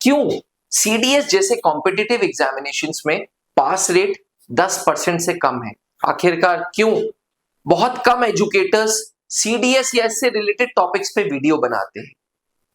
क्यों सीडीएस जैसे competitive examinations में पास रेट 10% से कम है? आखिरकार क्यों बहुत कम एजुकेटर्स सीडीएस या इससे रिलेटेड टॉपिक्स पे वीडियो बनाते हैं?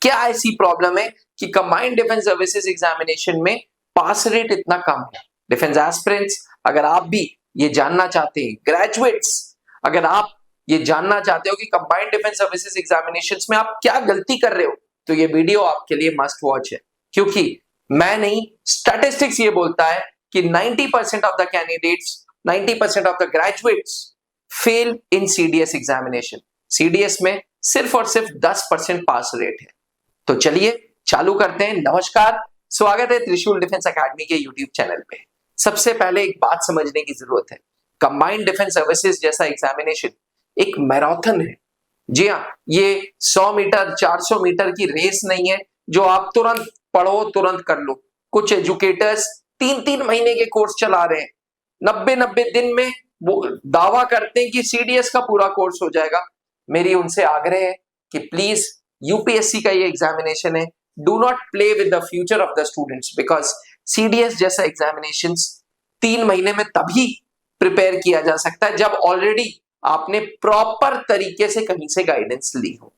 क्या ऐसी प्रॉब्लम है कि कंबाइंड डिफेंस सर्विसेज एग्जामिनेशन में पास रेट इतना कम है? डिफेंस एस्पिरेंट्स, अगर आप भी ये जानना चाहते हैं, ग्रेजुएट्स अगर आप ये जानना चाहते हो कि कंबाइंड डिफेंस सर्विसेज एग्जामिनेशंस में आप क्या गलती कर रहे हो, तो ये वीडियो आपके लिए मस्ट वॉच है। क्योंकि मैं नहीं, स्टैटिस्टिक्स ये बोलता है कि 90% of the candidates, 90% of the graduates fail in CDS examination. CDS में सिर्फ और सिर्फ 10% पास रेट है। तो चलिए चालू करते हैं। नमस्कार, स्वागत है त्रिशूल डिफेंस एकेडमी के यूट्यूब चैनल पे। सबसे पहले एक बात समझने की जरूरत है, कंबाइंड डिफेंस सर्विसेज जैसा एग्जामिनेशन एक मैराथन है। जी हाँ, ये 100 मीटर 400 मीटर की रेस नहीं है जो आप तुरंत पढ़ो तुरंत कर लो। कुछ एजुकेटर्स 3-3 महीने के कोर्स चला रहे हैं, 90-90 दिन में वो दावा करते हैं कि सीडीएस का पूरा कोर्स हो जाएगा। मेरी उनसे आग्रह है कि प्लीज यूपीएससी का ये एग्जामिनेशन है, do not play with the future of the students, because CDS जैसा एग्जामिनेशन 3 महीने में तभी प्रिपेयर किया जा सकता है जब ऑलरेडी आपने प्रॉपर तरीके से कहीं से गाइडेंस ली हो।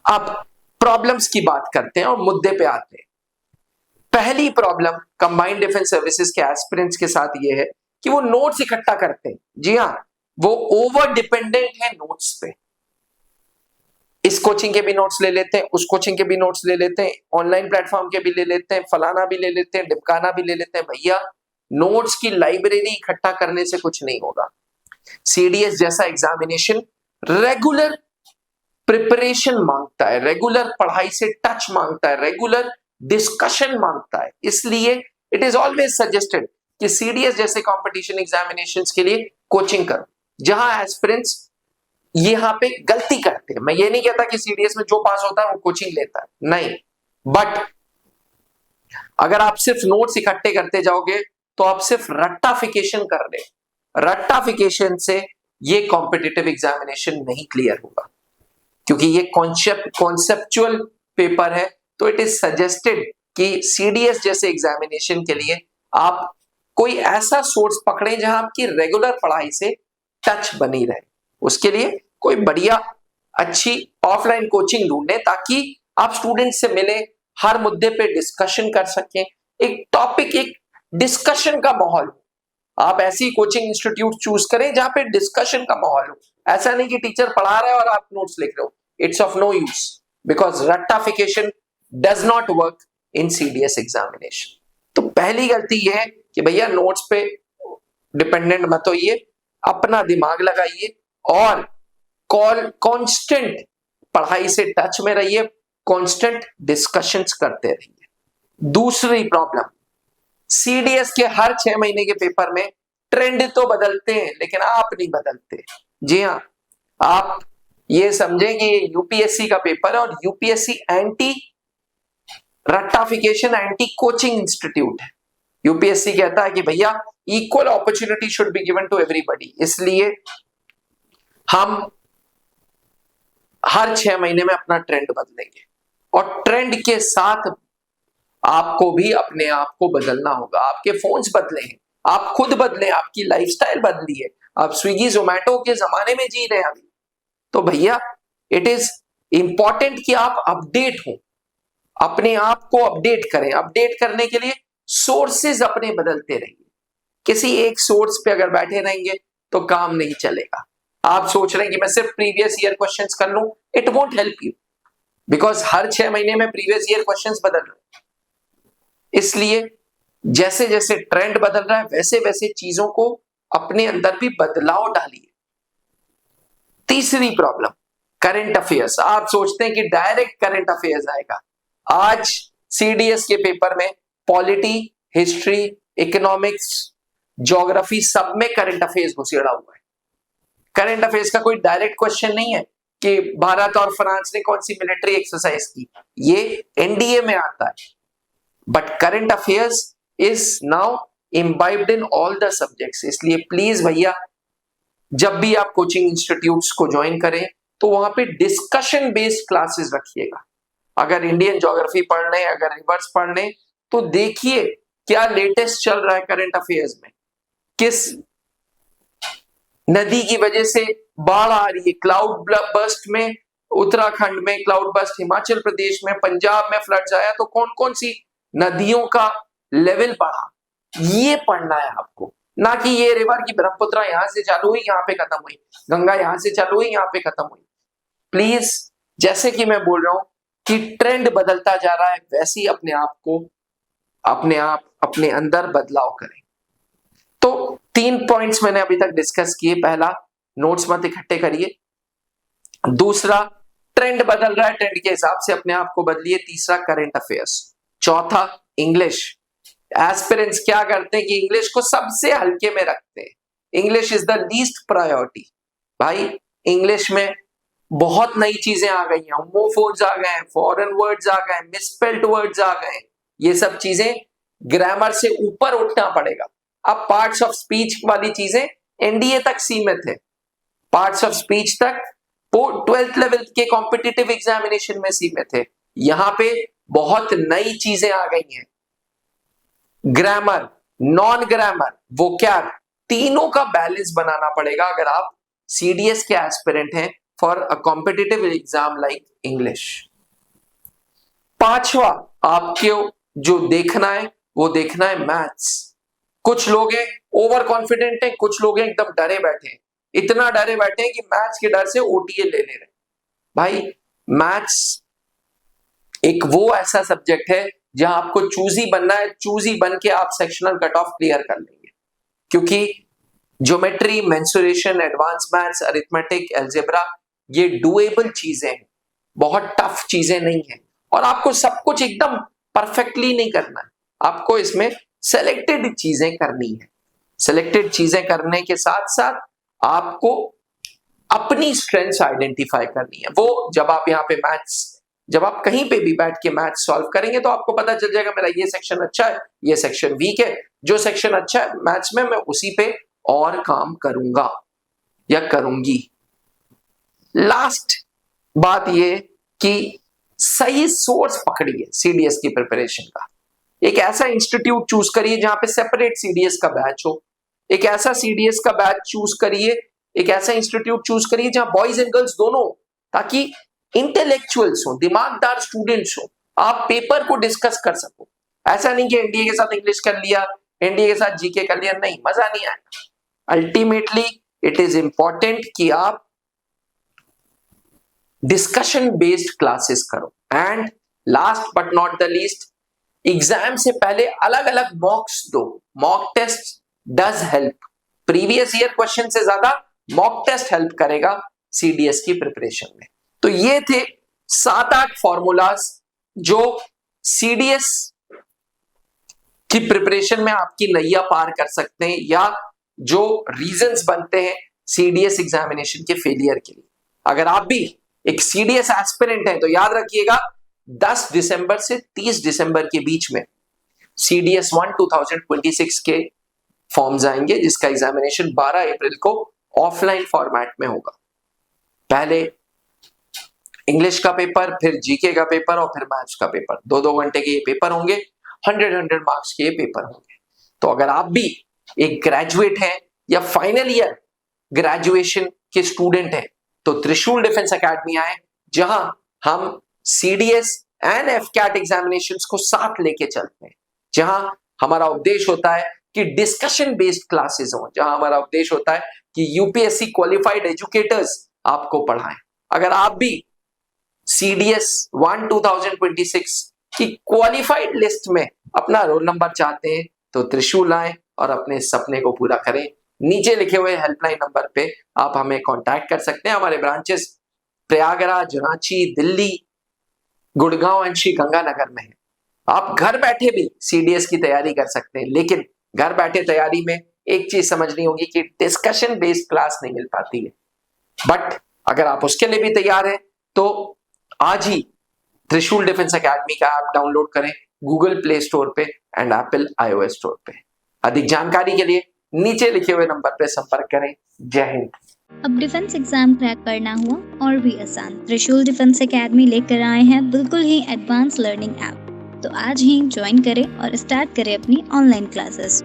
अब प्रॉब्लम्स की बात करते हैं और मुद्दे पे आते हैं। पहली प्रॉब्लम कंबाइंड डिफेंस सर्विसेज के एस्पिरेंट्स के साथ ये है कि वो नोट्स इकट्ठा करते हैं। जी हाँ, वो ओवर डिपेंडेंट है नोट्स पे। इस कोचिंग के भी नोट्स ले लेते हैं, उस कोचिंग के भी नोट्स ले लेते हैं, ऑनलाइन प्लेटफॉर्म के भी ले लेते हैं, फलाना भी ले लेते हैं, डिमकाना भी ले लेते हैं। भैया, नोट्स की लाइब्रेरी इकट्ठा करने से कुछ नहीं होगा। सीडीएस जैसा एग्जामिनेशन रेगुलर प्रिपरेशन मांगता है, रेगुलर पढ़ाई से टच मांगता है, रेगुलर डिस्कशन मांगता है। इसलिए इट इज ऑलवेज सजेस्टेड कि सीडीएस जैसे कंपटीशन एग्जामिनेशंस के लिए कोचिंग करो, जहां एस्पिरेंट्स यहां पे गलती करते हैं। मैं ये नहीं कहता कि सीडीएस में जो पास होता है वो कोचिंग लेता है, नहीं, बट अगर आप सिर्फ नोट्स इकट्ठे करते जाओगे तो आप सिर्फ रट्टाफिकेशन कर रहे हैं। रट्टाफिकेशन से ये कॉम्पिटिटिव एग्जामिनेशन नहीं क्लियर होगा, क्योंकि ये कॉन्सेप्चुअल पेपर है। तो इट इज सजेस्टेड कि सीडीएस जैसे एग्जामिनेशन के लिए आप कोई ऐसा सोर्स पकड़ें जहां आपकी रेगुलर पढ़ाई से टच बनी रहे। उसके लिए कोई बढ़िया अच्छी ऑफलाइन कोचिंग ढूंढें ताकि आप स्टूडेंट से मिले, हर मुद्दे पे डिस्कशन कर सकें, एक टॉपिक, एक डिस्कशन का माहौल। आप ऐसी कोचिंग इंस्टीट्यूट चूज करें जहां पे डिस्कशन का माहौल हो। ऐसा नहीं कि टीचर पढ़ा रहा है और आप नोट्स लिख रहे हो। It's of no use, because रट्टाफिकेशन does not work in CDS examination. तो पहली गलती यह है कि भैया नोट्स पे डिपेंडेंट मत होइए, अपना दिमाग लगाइए और कांस्टेंट पढ़ाई से टच में रहिए, कांस्टेंट डिस्कशंस करते रहिए। दूसरी प्रॉब्लम, सीडीएस के हर 6 महीने के पेपर में ट्रेंड तो बदलते हैं लेकिन आप नहीं बदलते। जी हाँ, आप ये समझें कि ये यूपीएससी का पेपर है और यूपीएससी एंटी रट्टाफिकेशन, एंटी कोचिंग इंस्टीट्यूट है। यूपीएससी कहता है कि भैया equal opportunity should be given to everybody, इसलिए हम हर 6 महीने में अपना ट्रेंड बदलेंगे और ट्रेंड के साथ आपको भी अपने आप को बदलना होगा। आपके फोन्स बदले हैं, आप खुद बदले, आपकी लाइफस्टाइल बदली है, आप स्विगी जोमेटो के जमाने में जी रहे हैं अभी। तो भैया इट इज इंपॉर्टेंट कि आप अपडेट हो, अपने आप को अपडेट करें। अपडेट करने के लिए सोर्सेज अपने बदलते रहिए। किसी एक सोर्स पे अगर बैठे रहेंगे तो काम नहीं चलेगा। आप सोच रहे हैं कि मैं सिर्फ प्रीवियस ईयर क्वेश्चंस कर लूं, it won't help you, because हर 6 महीने में प्रीवियस ईयर क्वेश्चंस बदल रहे हैं। इसलिए जैसे जैसे ट्रेंड बदल रहा है वैसे वैसे चीजों को अपने अंदर भी बदलाव डालिए। तीसरी प्रॉब्लम, करंट अफेयर्स। आप सोचते हैं कि डायरेक्ट करंट अफेयर्स आएगा। आज सीडीएस के पेपर में पॉलिटी, हिस्ट्री, इकोनॉमिक्स, ज्योग्राफी, सब में करंट अफेयर्स घुसेड़ा हुआ है। करंट अफेयर्स का कोई डायरेक्ट क्वेश्चन नहीं है कि भारत और फ्रांस ने कौन सी मिलिट्री एक्सरसाइज की, ये एनडीए में आता है। But current affairs is now imbibed in all the subjects. इसलिए प्लीज भैया, जब भी आप कोचिंग इंस्टीट्यूट्स को ज्वाइन करें तो वहां पे डिस्कशन बेस्ड क्लासेस रखिएगा। अगर इंडियन ज्योग्राफी पढ़ने, अगर रिवर्स पढ़ने, तो देखिए क्या लेटेस्ट चल रहा है करंट अफेयर्स में। किस नदी की वजह से बाढ़ आ रही है, क्लाउड बर्स्ट में उत्तराखंड में, क्लाउड बर्स्ट हिमाचल प्रदेश में, पंजाब में फ्लड्स आया, तो कौन कौन सी नदियों का लेवल बढ़ा, ये पढ़ना है आपको। ना कि ये रिवर की ब्रह्मपुत्र यहां से चालू हुई यहाँ पे खत्म हुई, गंगा यहां से चालू हुई यहाँ पे खत्म हुई। प्लीज, जैसे कि मैं बोल रहा हूं कि ट्रेंड बदलता जा रहा है, वैसे ही अपने आप को, अपने अंदर बदलाव करें। तो 3 पॉइंट्स मैंने अभी तक डिस्कस किए। पहला, नोट्स मत इकट्ठे करिए। दूसरा, ट्रेंड बदल रहा है, ट्रेंड के हिसाब से अपने आप को बदलिए। तीसरा, करंट अफेयर्स। चौथा, इंग्लिश। एस्पिरेंट्स क्या करते हैं कि इंग्लिश को सबसे हल्के में रखते हैं। English is the least priority. भाई, इंग्लिश में बहुत नई चीजें आ गई हैं, होमोफोन्स आ गए हैं, फॉरेन वर्ड्स आ गए, मिसस्पेल्ड वर्ड्स आ गए। ये सब चीजें ग्रामर से ऊपर उठना पड़ेगा। अब पार्ट्स ऑफ स्पीच वाली चीजें एनडीए तक सीमित है, पार्ट्स ऑफ स्पीच तक वो 12th लेवल के कॉम्पिटिटिव एग्जामिनेशन में सीमित है। यहां पे बहुत नई चीजें आ गई हैं। ग्रामर, नॉन ग्रामर, वोकैब, तीनों का बैलेंस बनाना पड़ेगा अगर आप सीडीएस के एस्पिरेंट हैं for a competitive exam like English. पांचवा, आपको जो देखना है वो देखना है मैथ्स। कुछ लोग हैं ओवर कॉन्फिडेंट हैं, कुछ लोग हैं एकदम डरे बैठे हैं, इतना डरे बैठे हैं कि मैथ्स के डर से ओटीए ले ले रहे। भाई, मैथ्स एक वो ऐसा सब्जेक्ट है जहां आपको चूजी बनना है, चूजी बन के आप सेक्शनल कट ऑफ क्लियर कर लेंगे, क्योंकि geometry, mensuration, advance maths, arithmetic, algebra, ये डुएबल चीजें हैं, बहुत टफ चीजें नहीं है। और आपको सब कुछ एकदम परफेक्टली नहीं करना है, आपको इसमें सेलेक्टेड चीजें करनी है। सेलेक्टेड चीजें करने के साथ साथ आपको अपनी स्ट्रेंथ्स आइडेंटिफाई करनी है। वो जब आप यहाँ पे मैथ्स, जब आप कहीं पे भी बैठ के मैथ सॉल्व करेंगे तो आपको पता चल जाएगा मेरा ये सेक्शन अच्छा है, ये सेक्शन वीक है। जो सेक्शन अच्छा है मैथ्स में, मैं उसी पे और काम करूंगा या करूंगी। लास्ट बात ये कि सही सोर्स पकड़िए सीडीएस की प्रिपरेशन का। एक ऐसा इंस्टीट्यूट चूज करिए जहां पे सेपरेट सीडीएस का बैच हो। एक ऐसा सीडीएस का बैच चूज करिए, एक ऐसा इंस्टीट्यूट चूज करिए जहां बॉयज एंड गर्ल्स दोनों, ताकि इंटेलेक्चुअल्स हो, दिमागदार स्टूडेंट्स हो, आप पेपर को डिस्कस कर सको। ऐसा नहीं कि एनडीए के साथ इंग्लिश कर लिया, एनडीए के साथ जीके कर लिया, नहीं, मजा नहीं आएगा। अल्टीमेटली इट इज इंपॉर्टेंट कि आप डिस्कशन बेस्ड क्लासेस करो। And last but not the least, exam से पहले अलग अलग मॉक्स दो। Mock test does help. Previous year question से ज्यादा मॉक टेस्ट हेल्प करेगा सीडीएस की प्रिपरेशन में। तो ये थे 7-8 फॉर्मूलाज जो सीडीएस की प्रिपरेशन में आपकी नैया पार कर सकते हैं, या जो रीजंस बनते हैं सीडीएस एग्जामिनेशन के फेलियर के लिए। अगर आप भी एक सीडीएस एस्पिरेंट हैं तो याद रखिएगा 10 दिसंबर से 30 दिसंबर के बीच में सीडीएस 1 2026 के फॉर्म्स आएंगे, जिसका एग्जामिनेशन 12 अप्रैल को ऑफलाइन फॉर्मेट में होगा। पहले इंग्लिश का पेपर, फिर जीके का पेपर और फिर मैथ्स का पेपर। 2-2 घंटे के ये पेपर होंगे, 100 मार्क्स के ये पेपर होंगे। तो अगर आप भी एक ग्रेजुएट हैं या फाइनल ईयर ग्रेजुएशन के स्टूडेंट हैं तो त्रिशूल डिफेंस एकेडमी आए, जहां हम सीडीएस एंड एफकैट एग्जामिनेशंस को साथ लेके चलते हैं, जहां हमारा उद्देश्य होता है कि डिस्कशन बेस्ड क्लासेस हो, जहां हमारा उद्देश्य होता है कि यूपीएससी क्वालिफाइड एजुकेटर्स आपको पढ़ाएं। अगर आप भी सीडीएस 1 2026 की क्वालिफाइड लिस्ट में अपना रोल नंबर चाहते हैं तो त्रिशूल आए और अपने सपने को पूरा करें। नीचे लिखे हुए हेल्पलाइन नंबर पे आप हमें कांटेक्ट कर सकते हैं। हमारे ब्रांचेस प्रयागराज, रांची, दिल्ली, गुड़गांव एंड श्रीगंगानगर में है। आप घर बैठे भी सीडीएस की तैयारी कर सकते हैं, लेकिन घर बैठे तैयारी में एक चीज समझनी होगी कि डिस्कशन बेस्ड क्लास नहीं मिल पाती है। बट अगर आप उसके लिए भी तैयार हैं तो आज ही त्रिशूल डिफेंस एकेडमी का ऐप डाउनलोड करें गूगल प्ले स्टोर पे एंड एप्पल iOS स्टोर पे। अधिक जानकारी के लिए नीचे लिखे हुए नंबर पे संपर्क करें। जय हिंद। अब डिफेंस एग्जाम क्रैक करना हुआ और भी आसान। त्रिशूल डिफेंस एकेडमी लेकर आए हैं बिल्कुल ही एडवांस लर्निंग ऐप। तो आज ही ज्वाइन करें और स्टार्ट करें अपनी ऑनलाइन क्लासेस।